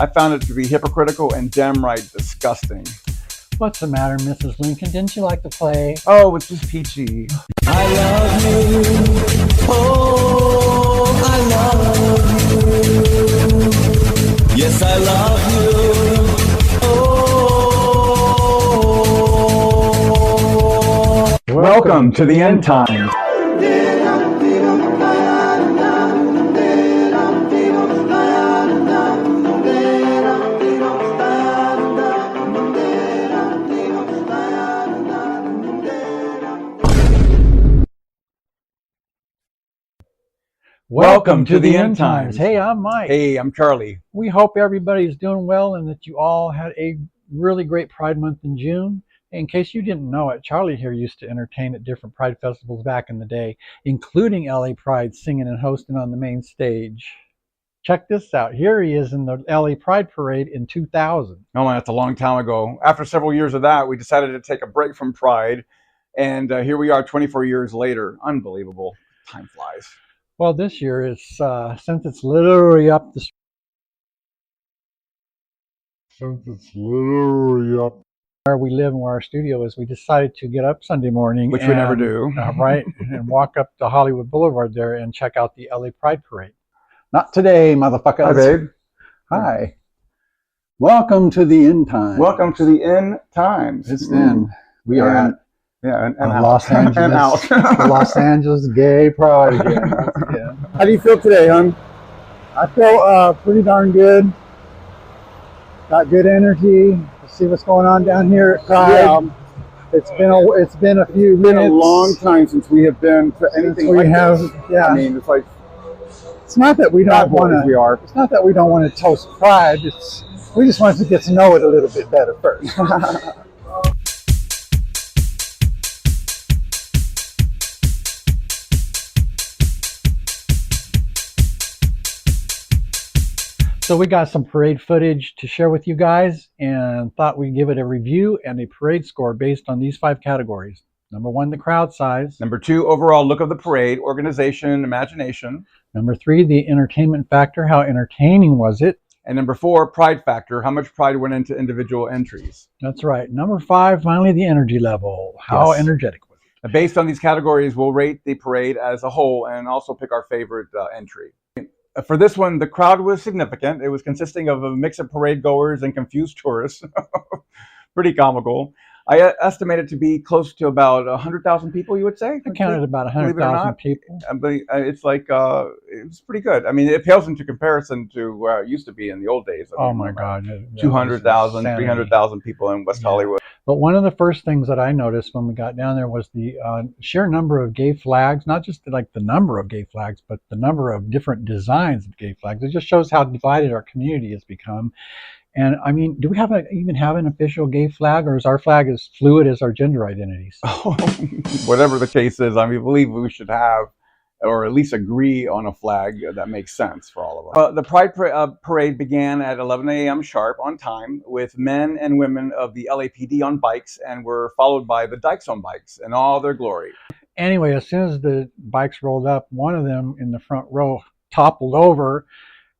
I found it to be hypocritical and damn right disgusting. What's the matter, Mrs. Lincoln? Didn't you like to play? Oh, it's just peachy. I love you. Oh, I love you. Yes, I love you. Oh. Welcome to the end times. Welcome to the end times. Hey, I'm Mike. Hey, I'm Charlie. We hope everybody's doing well and that you all had a really great Pride Month in June. In case you didn't know it, Charlie here used to entertain at different Pride festivals back in the day, including LA Pride, singing and hosting on the main stage. Check this out. Here he is in the LA Pride Parade in 2000. Oh, that's a long time ago. After several years of that, we decided to take a break from Pride. And here we are 24 years later. Unbelievable. Time flies. Well, this year is, since it's literally up the street. Where we live and where our studio is, we decided to get up Sunday morning, which we never do, right, and walk up to Hollywood Boulevard there and check out the LA Pride Parade. Not today, motherfuckers. Hi, babe. Hi. Welcome to the end times. Welcome to the end times. It's end. We are at and Los Angeles. And out. The Los Angeles Gay Pride again. How do you feel today, hon? I feel pretty darn good. Got good energy. See what's going on down here at Pride. Yeah. It's been a few minutes. It's been a long time since we have been to anything like this. Yeah. I mean, it's like, it's not that we don't want to. It's not that we don't want to toast Pride. We just want to get to know it a little bit better first. So we got some parade footage to share with you guys and thought we'd give it a review and a parade score based on these 5 categories. Number 1, the crowd size. Number 2, overall look of the parade, organization, imagination. Number 3, the entertainment factor, how entertaining was it? And number 4, pride factor, how much pride went into individual entries. That's right. Number 5, finally, the energy level, how energetic was it? Based on these categories, we'll rate the parade as a whole and also pick our favorite entry. For this one, the crowd was significant. It was consisting of a mix of parade goers and confused tourists. Pretty comical. I estimate it to be close to about 100,000 people, you would say? I counted about 100,000 people. But it's like, it was pretty good. I mean, it pales into comparison to where it used to be in the old days. Oh my God. 200,000, 300,000 people in West Hollywood. But one of the first things that I noticed when we got down there was the sheer number of gay flags, not just like the number of gay flags, but the number of different designs of gay flags. It just shows how divided our community has become. And I mean, do we even have an official gay flag, or is our flag as fluid as our gender identities? Whatever the case is, I believe we should have, or at least agree on a flag that makes sense for all of us. The Pride Parade began at 11 a.m. sharp on time with men and women of the LAPD on bikes, and were followed by the Dykes on bikes in all their glory. Anyway, as soon as the bikes rolled up, one of them in the front row toppled over,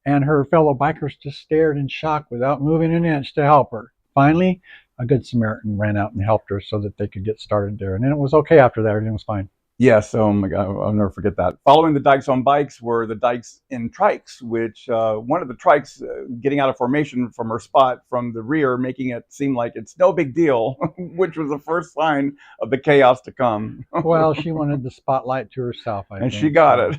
and her fellow bikers just stared in shock without moving an inch to help her. Finally, a good Samaritan ran out and helped her so that they could get started there. And then it was okay after that. Everything was fine. Yes, oh my God, I'll never forget that. Following the Dykes on bikes were the Dykes in trikes, which one of the trikes getting out of formation from her spot from the rear, making it seem like it's no big deal, which was the first sign of the chaos to come. Well, she wanted the spotlight to herself, I think. And she got it.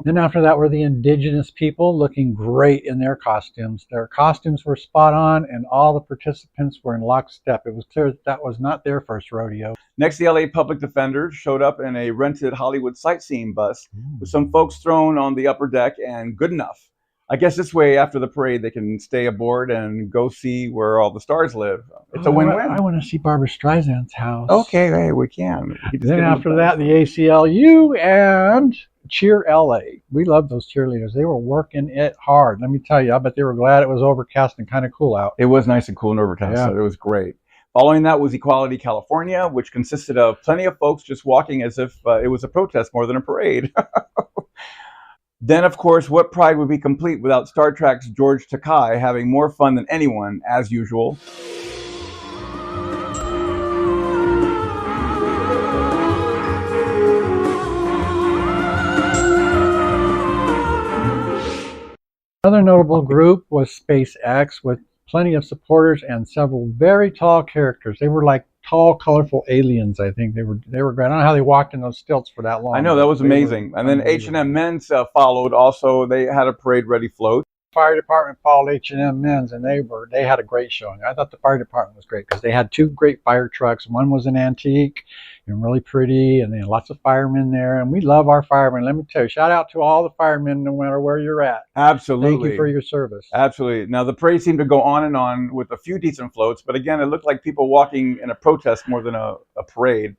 Then after that were the indigenous people looking great in their costumes. Their costumes were spot on, and all the participants were in lockstep. It was clear that was not their first rodeo. Next, the LA Public Defenders showed up in a rented Hollywood sightseeing bus with some folks thrown on the upper deck, and good enough. I guess this way, after the parade, they can stay aboard and go see where all the stars live. It's a win-win. I want to see Barbara Streisand's house. Okay, hey, we can. Then after that, the ACLU and Cheer LA. We love those cheerleaders. They were working it hard. Let me tell you, I bet they were glad it was overcast and kind of cool out. It was nice and cool and overcast. Yeah. So it was great. Following that was Equality California, which consisted of plenty of folks just walking as if it was a protest more than a parade. Then, of course, what pride would be complete without Star Trek's George Takei having more fun than anyone, as usual? Another notable group was SpaceX, with plenty of supporters and several very tall characters. They were like tall, colorful aliens. I think they were great. I don't know how they walked in those stilts for that long. I know, that was amazing. And then H&M Men's followed. Also, they had a parade-ready float. Fire department followed H&M Men's, and they had a great showing. I thought the fire department was great because they had two great fire trucks. One was an antique and really pretty, and they had lots of firemen there. And we love our firemen. Let me tell you, shout out to all the firemen, no matter where you're at. Absolutely. Thank you for your service. Absolutely. Now, the parade seemed to go on with a few decent floats, but again, it looked like people walking in a protest more than a parade.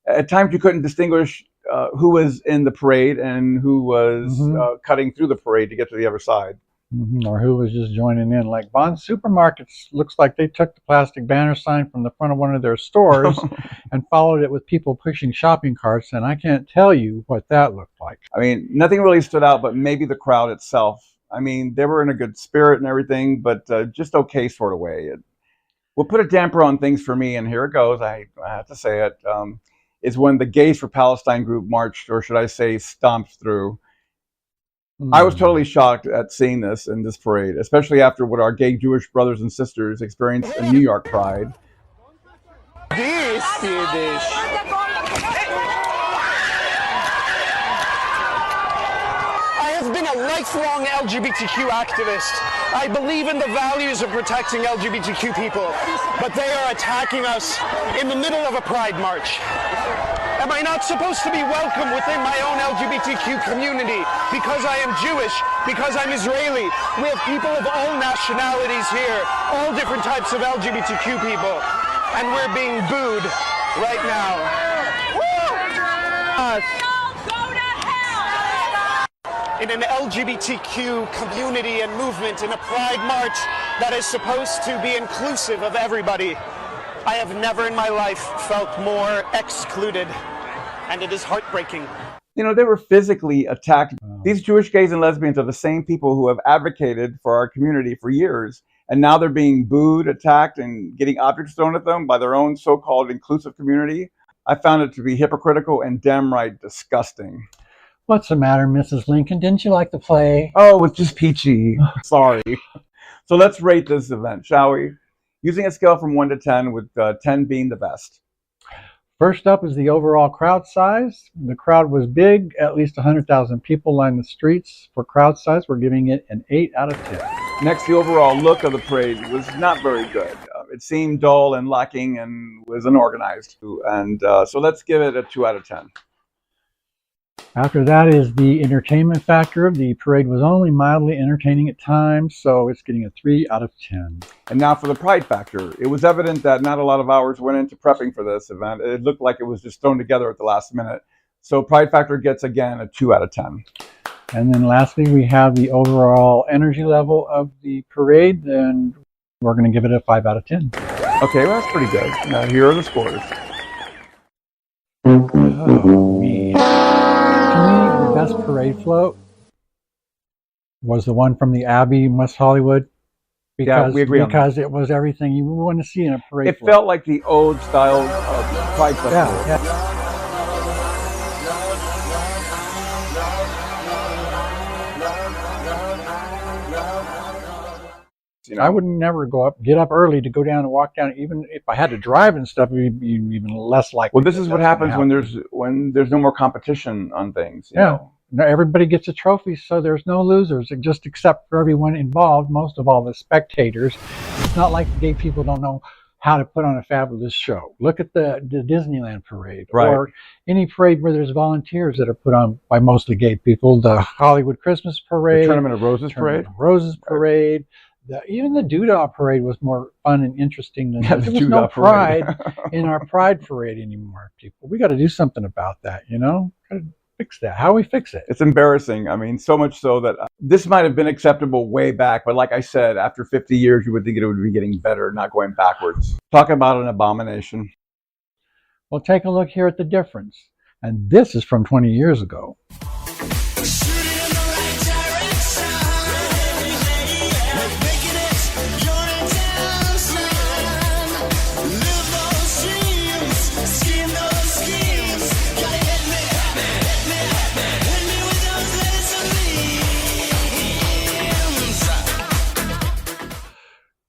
At times, you couldn't distinguish who was in the parade and who was cutting through the parade to get to the other side. Or who was just joining in. Like Bond Supermarkets looks like they took the plastic banner sign from the front of one of their stores and followed it with people pushing shopping carts, and I can't tell you what that looked like. I mean, nothing really stood out, but maybe the crowd itself. I mean, they were in a good spirit and everything, but just okay sort of way. We'll put a damper on things for me, and here it goes. I have to say it. Is when the Gays for Palestine group marched, or should I say stomped through. I was totally shocked at seeing this in this parade, especially after what our gay Jewish brothers and sisters experienced in New York Pride. This Yiddish. I have been a lifelong LGBTQ activist. I believe in the values of protecting LGBTQ people, but they are attacking us in the middle of a Pride march. Am I not supposed to be welcome within my own LGBTQ community because I am Jewish, because I'm Israeli? We have people of all nationalities here, all different types of LGBTQ people, and we're being booed right now. In an LGBTQ community and movement, in a Pride march that is supposed to be inclusive of everybody, I have never in my life felt more excluded, and it is heartbreaking. You know, they were physically attacked. These Jewish gays and lesbians are the same people who have advocated for our community for years, and now they're being booed, attacked, and getting objects thrown at them by their own so-called inclusive community. I found it to be hypocritical and damn right disgusting. What's the matter, Mrs. Lincoln? Didn't you like the play? Oh, it's just peachy. Sorry. So let's rate this event, shall we? Using a scale from 1 to 10, with 10 being the best. First up is the overall crowd size. The crowd was big. At least 100,000 people lined the streets. For crowd size, we're giving it an 8 out of 10. Next, the overall look of the parade was not very good. It seemed dull and lacking and was unorganized. And so let's give it a 2 out of 10. After that is the entertainment factor. The parade was only mildly entertaining at times, so it's getting a 3 out of 10. And now for the pride factor. It was evident that not a lot of hours went into prepping for this event. It looked like it was just thrown together at the last minute. So pride factor gets, again, a 2 out of 10. And then lastly, we have the overall energy level of the parade, and we're going to give it a 5 out of 10. Okay, well, that's pretty good. Now, here are the scores. Oh, man. To me, the best parade float was the one from the Abbey in West Hollywood. Yeah, we agree on that. Because it was everything you want to see in a parade float. It felt like the old style of Pride Festival. Yeah. You know, I would never get up early to go down and walk down. Even if I had to drive and stuff, it'd be even less likely. well, this is what happens when there's no more competition on things. You know? No, everybody gets a trophy, so there's no losers, just except for everyone involved, most of all the spectators. It's not like the gay people don't know how to put on a fabulous show. Look at the Disneyland parade, Right. Or any parade where there's volunteers that are put on by mostly gay people. The Hollywood Christmas parade, The Tournament of Roses parade. parade. Even the Doodah parade was more fun and interesting than Yeah, this. the There was no Doodah parade. pride in our Pride parade anymore, people. We got to do something about that, you know? Got to fix that. How do we fix it? It's embarrassing. I mean, so much so that this might have been acceptable way back, but like I said, after 50 years, you would think it would be getting better, not going backwards. Talk about an abomination. Well, take a look here at the difference. And this is from 20 years ago. Shooting in the lights.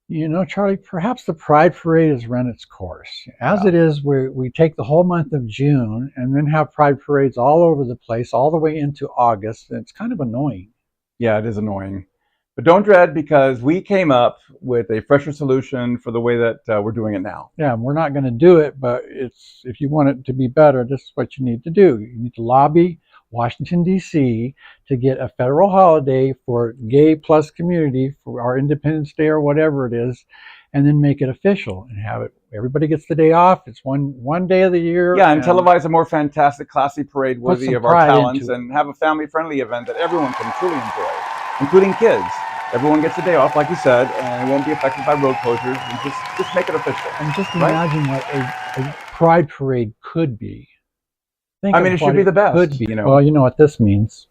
You know, Charlie, perhaps the Pride Parade has run its course. As it is, we take the whole month of June and then have Pride Parades all over the place, all the way into August. And it's kind of annoying. Yeah, it is annoying. But don't dread, because we came up with a fresher solution for the way that we're doing it now. Yeah, and we're not going to do it, but if you want it to be better, this is what you need to do. You need to lobby Washington, D.C. to get a federal holiday for gay plus community for our Independence Day or whatever it is, and then make it official and have it. Everybody gets the day off. It's one day of the year. Yeah, and televise a more fantastic, classy parade worthy of our talents, and have a family-friendly event that everyone can truly enjoy, including kids. Everyone gets a day off, like you said, and it won't be affected by road closures. And just make it official. And just imagine what a Pride Parade could be. I mean, it should be the best. Could be. Well, you know what this means.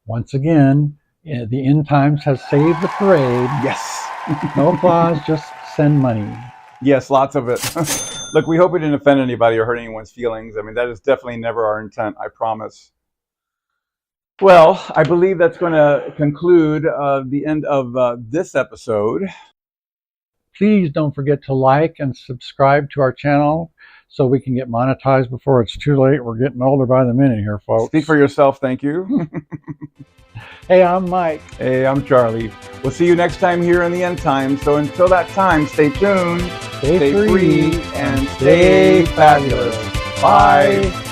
Once again, the end times has saved the parade. Yes. No applause, just send money. Yes, lots of it. Look, we hope we didn't offend anybody or hurt anyone's feelings. I mean, that is definitely never our intent, I promise. Well, I believe that's going to conclude the end of this episode. Please don't forget to like and subscribe to our channel so we can get monetized before it's too late. We're getting older by the minute here, folks. Speak for yourself, thank you. Hey, I'm Mike. Hey, I'm Charlie. We'll see you next time here in the end time. So until that time, stay tuned, Stay free, and stay fabulous. Bye.